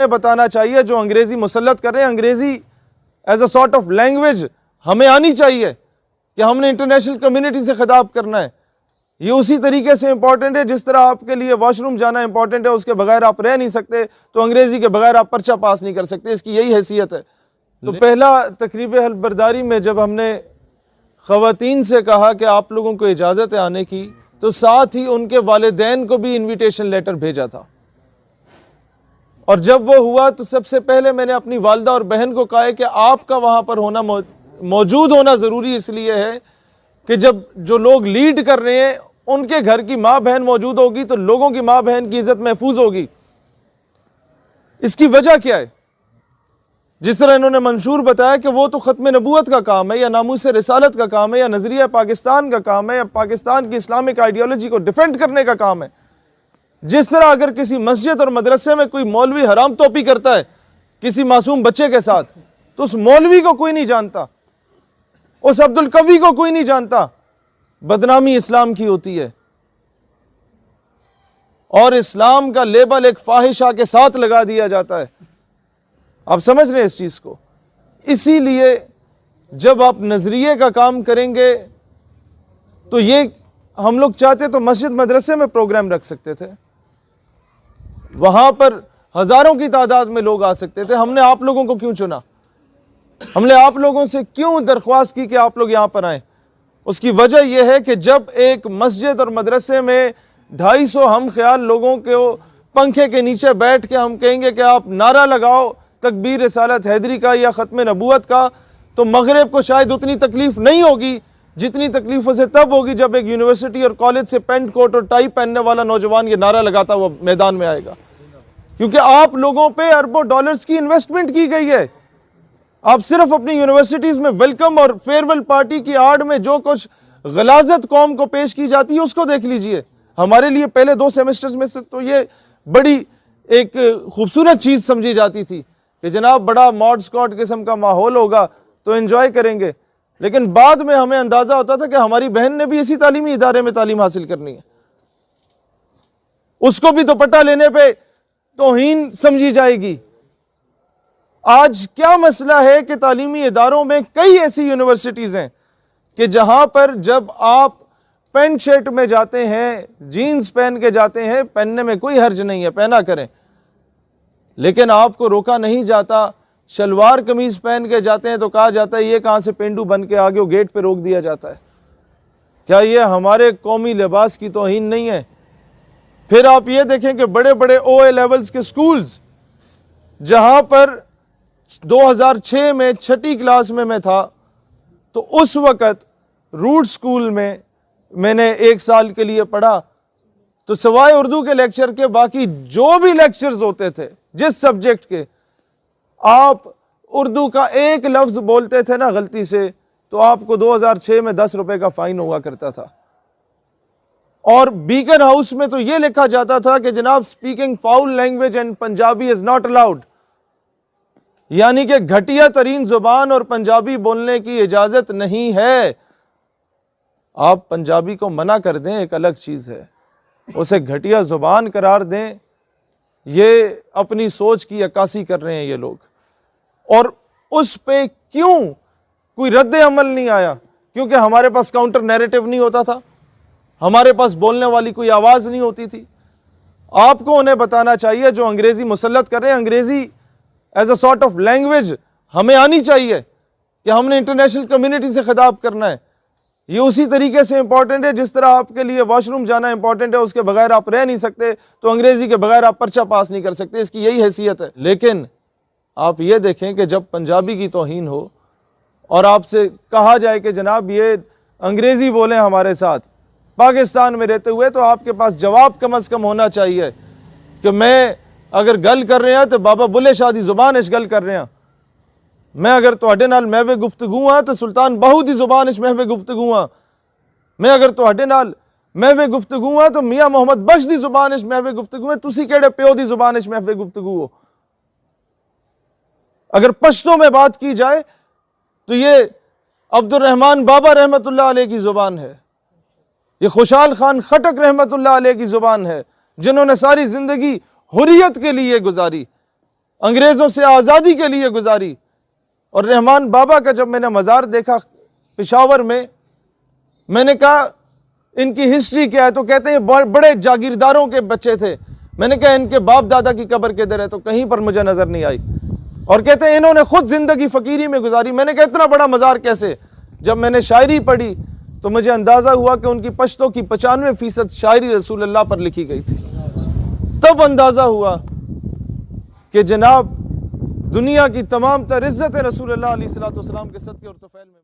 बताना चाहिए जो अंग्रेजी मुसल्लत कर रहे हैं, Angrezi as a sort of language हमें आनी चाहिए कि हमने इंटरनेशनल कम्युनिटी से खिताब करना है। ये उसी तरीके से इंपॉर्टेंट है जिस तरह आपके लिए वॉशरूम जाना इंपॉर्टेंट है, उसके बगैर आप रह नहीं सकते, तो अंग्रेजी के बगैर आप पर्चा पास नहीं कर सकते, इसकी यही हैसियत है। तो पहला तकरीब हल्फ बर्दारी में जब हमने ख़वातीन से कहा कि आप लोगों को इजाज़त है आने की, तो साथ ही उनके वालिदैन को भी इन्विटेशन लेटर भेजा था। और जब वो हुआ तो सबसे पहले मैंने अपनी वालदा और बहन को कहा है कि आपका वहाँ पर होना मौजूद होना ज़रूरी इसलिए है कि जब जो लोग लीड कर रहे हैं उनके घर की माँ बहन मौजूद होगी तो लोगों की माँ बहन की इज़्ज़त महफूज होगी। इसकी वजह क्या है? जिस तरह इन्होंने मंशूर बताया कि वो तो ख़त्म नबूवत का काम है, या नामूस रिसालत का काम है, या नज़रिया पाकिस्तान का काम है, या पाकिस्तान की इस्लामिक आइडियोलॉजी को डिफेंड करने का काम है। जिस तरह अगर किसी मस्जिद और मदरसे में कोई मौलवी हराम टोपी करता है किसी मासूम बच्चे के साथ, तो उस मौलवी को कोई नहीं जानता, उस अब्दुल कवी को कोई नहीं जानता। बदनामी इस्लाम की होती है और इस्लाम का लेबल एक फाहिशा के साथ लगा दिया जाता है। आप समझ रहे हैं इस चीज़ को? इसीलिए जब आप नज़रिए का काम करेंगे तो ये हम लोग चाहते तो मस्जिद मदरसे में प्रोग्राम रख सकते थे, वहाँ पर हज़ारों की तादाद में लोग आ सकते थे। हमने आप लोगों को क्यों चुना? हमने आप लोगों से क्यों दरख्वास्त की कि आप लोग यहाँ पर आएँ? उसकी वजह यह है कि जब एक मस्जिद और मदरसे में 250 हम ख्याल लोगों को पंखे के नीचे बैठ के हम कहेंगे कि आप नारा लगाओ तकबीर रिसालत हैदरी का या ख़त्म नबूवत का, तो मगरिब को शायद उतनी तकलीफ़ नहीं होगी जितनी तकलीफ़ उसे तब होगी जब एक यूनिवर्सिटी और कॉलेज से पेंट कोट और टाई पहनने वाला नौजवान ये नारा लगाता हुआ मैदान में आएगा। क्योंकि आप लोगों पे अरबों डॉलर्स की इन्वेस्टमेंट की गई है। आप सिर्फ अपनी यूनिवर्सिटीज़ में वेलकम और फेयरवेल पार्टी की आड़ में जो कुछ गलाजत कौम को पेश की जाती है उसको देख लीजिए। हमारे लिए पहले 2 सेमेस्टर्स में से तो ये बड़ी एक खूबसूरत चीज़ समझी जाती थी कि जनाब बड़ा मॉड स्कॉट किस्म का माहौल होगा तो एंजॉय करेंगे, लेकिन बाद में हमें अंदाज़ा होता था कि हमारी बहन ने भी इसी तालीमी इदारे में तालीम हासिल करनी है, उसको भी दुपट्टा लेने पे तौहीन समझी जाएगी। आज क्या मसला है कि तालीमी इदारों में कई ऐसी यूनिवर्सिटीज़ हैं कि जहाँ पर जब आप पेंट शर्ट में जाते हैं, जीन्स पहन के जाते हैं, पहनने में कोई हर्ज नहीं है, पहना करें, लेकिन आपको रोका नहीं जाता। शलवार कमीज पहन के जाते हैं तो कहा जाता है ये कहाँ से पेंडू बन के आ गए हो, गेट पे रोक दिया जाता है। क्या ये हमारे कौमी लिबास की तौहीन नहीं है? फिर आप ये देखें कि बड़े बड़े OA लेवल्स के स्कूल्स, जहाँ पर 2006 में 6ठी क्लास में मैं था तो उस वक़्त रूट स्कूल में मैंने 1 साल के लिए पढ़ा, तो सिवाय उर्दू के लेक्चर के बाकी जो भी लेक्चर्स होते थे जिस सब्जेक्ट के, आप उर्दू का एक लफ्ज़ बोलते थे ना गलती से तो आपको 2006 में 10 रुपए का फ़ाइन हुआ करता था। और बीकन हाउस में तो ये लिखा जाता था कि जनाब speaking foul language and Punjabi is not allowed, यानी कि घटिया तरीन ज़ुबान और पंजाबी बोलने की इजाज़त नहीं है। आप पंजाबी को मना कर दें एक अलग चीज़ है, उसे घटिया ज़ुबान करार दें, ये अपनी सोच की अक्कासी कर रहे हैं ये लोग। और उस पे क्यों कोई रद्द अमल नहीं आया? क्योंकि हमारे पास काउंटर नैरेटिव नहीं होता था, हमारे पास बोलने वाली कोई आवाज़ नहीं होती थी। आपको उन्हें बताना चाहिए जो अंग्रेज़ी मुसल्लत कर रहे हैं, Angrezi as a sort of language हमें आनी चाहिए कि हमने इंटरनेशनल कम्युनिटी से खिताब करना है। ये उसी तरीके से इंपॉर्टेंट है जिस तरह आपके लिए वॉशरूम जाना इंपॉर्टेंट है, उसके बगैर आप रह नहीं सकते, तो अंग्रेज़ी के बगैर आप पर्चा पास नहीं कर सकते, इसकी यही हैसियत है। लेकिन आप ये देखें कि जब पंजाबी की तौहीन हो और आपसे कहा जाए कि जनाब ये अंग्रेज़ी बोलें हमारे साथ पाकिस्तान में रहते हुए, तो आपके पास जवाब कम अज़ कम होना चाहिए कि मैं अगर गल कर रहे हैं तो बाबा बुले शाह दी ज़ुबान इश गल कर रहे हैं, मैं अगर तुहाडे नाल महवे गुफ्तगू हाँ तो सुल्तान बाहू दी ज़ुबान इश महवे गुफ्तगू हाँ, मैं अगर तुहाडे नाल महवे गुफ्तगू हाँ तो मियाँ मोहम्मद बख्श दी ज़ुबान इश महवे गुफ्तगू है, तुसी केड़े प्यो दी ज़ुबान इश महवे गुफ्तगू हो। अगर पश्तो में बात की जाए तो ये अब्दुर्रहमान बाबा रहमतुल्लाह अलैह की ज़ुबान है, ये खुशहाल खान खटक रहमतुल्लाह अलैह की ज़ुबान है, जिन्होंने सारी ज़िंदगी हुर्रियत के लिए गुजारी। अंग्रेज़ों से आज़ादी के लिए गुजारी। और रहमान बाबा का जब मैंने मज़ार देखा पेशावर में, मैंने कहा इनकी हिस्ट्री क्या है, तो कहते हैं बड़े जागीरदारों के बच्चे थे। मैंने कहा इनके बाप दादा की कब्र किधर है, तो कहीं पर मुझे नज़र नहीं आई। और कहते हैं इन्होंने खुद ज़िंदगी फ़कीरी में गुजारी। मैंने कहा इतना बड़ा मज़ार कैसे? जब मैंने शायरी पढ़ी तो मुझे अंदाज़ा हुआ कि उनकी पश्तों की 95% शायरी रसूलुल्लाह पर लिखी गई थी। तब अंदाज़ा हुआ कि जनाब दुनिया की तमाम तर इज़्ज़तें रसूलुल्लाह अलैहिस्सलातु वस्सलाम के सदक़े और तफ़ैल में